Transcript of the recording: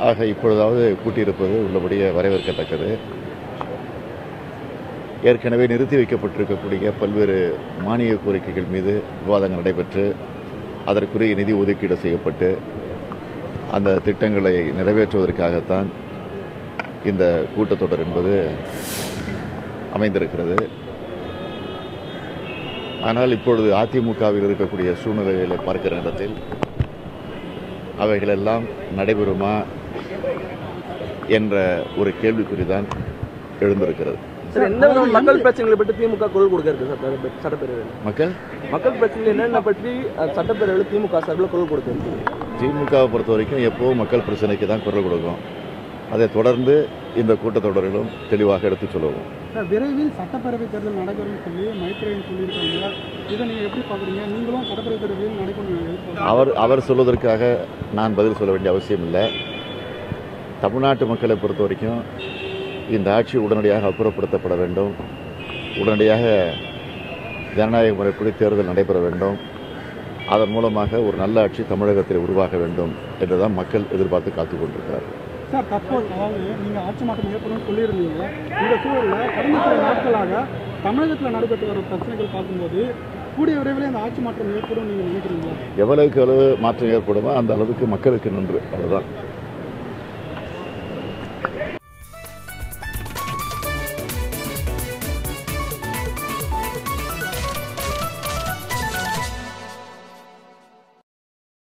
ஆக இப்பொழுதாவது கூட்டியிருப்பது உள்ளபடியே வரவேற்கத்தக்கது. ஏற்கனவே நிறுத்தி வைக்கப்பட்டிருக்கக்கூடிய பல்வேறு மானிய கோரிக்கைகள் மீது விவாதங்கள் நடைபெற்று அதற்குரிய நிதி ஒதுக்கீடு செய்யப்பட்டு அந்த திட்டங்களை நிறைவேற்றுவதற்காகத்தான் இந்த கூட்டத்தொடர் என்பது அமைந்திருக்கிறது. ஆனால் இப்பொழுது அதிமுகவில் இருக்கக்கூடிய சூழ்நிலைகளை பார்க்கிற நேரத்தில் அவைகளெல்லாம் நடைபெறுமா என்ற ஒரு கேள்விக்குறிதான் எழுந்திருக்கிறது. மக்கள் பிரச்சனைகளை பற்றி திமுக குரல் கொடுக்க இருக்கு சட்டப்பேரவையில். மக்கள் பிரச்சனை என்னென்ன பற்றி சட்டப்பேரவையில் திமுக சார்பில் குரல் கொடுக்க இருக்கு. திமுகவை பொறுத்த வரைக்கும் எப்போவும் மக்கள் பிரச்சனைக்கு தான் குரல் கொடுக்கும். அதை தொடர்ந்து இந்த கூட்டத்தொடரிலும் தெளிவாக எடுத்துச் சொல்லுவோம். விரைவில் சட்டப்பேரவை தேர்தல் நடைபெறும் சொல்லி மைத்ரேயன் சொல்லியிருக்காங்க. இதை நீங்கள் எப்படி பார்க்குறீங்க? நீங்களும் சட்டப்பேரவை தேர்தலில் நடைபெறும் அவர் சொல்வதற்காக நான் பதில் சொல்ல வேண்டிய அவசியம் இல்லை. தமிழ்நாட்டு மக்களை பொறுத்த வரைக்கும் இந்த ஆட்சி உடனடியாக அப்புறப்படுத்தப்பட வேண்டும். உடனடியாக ஜனநாயக முறைப்படி தேர்தல் நடைபெற வேண்டும். அதன் மூலமாக ஒரு நல்ல ஆட்சி தமிழகத்தில் உருவாக வேண்டும் என்றுதான் மக்கள் எதிர்பார்த்து காத்துக் கொண்டிருக்கிறார். சார், தற்போது அதாவது நீங்கள் ஆட்சி மாற்றம் ஏற்படும் சொல்லியிருந்தீங்க. இந்த சூழலில் கடந்த சில நாட்களாக தமிழகத்தில் நடைபெற்று வரும் பிரச்சனைகள் பார்க்கும்போது கூடிய விரைவில் இந்த ஆட்சி மாற்றம் ஏற்படும் நீங்கள் நினைக்கிறீங்களா? எவ்வளவுக்கு அளவு மாற்றம் ஏற்படுமோ அந்த அளவுக்கு மக்களுக்கு நன்று. அதுதான்.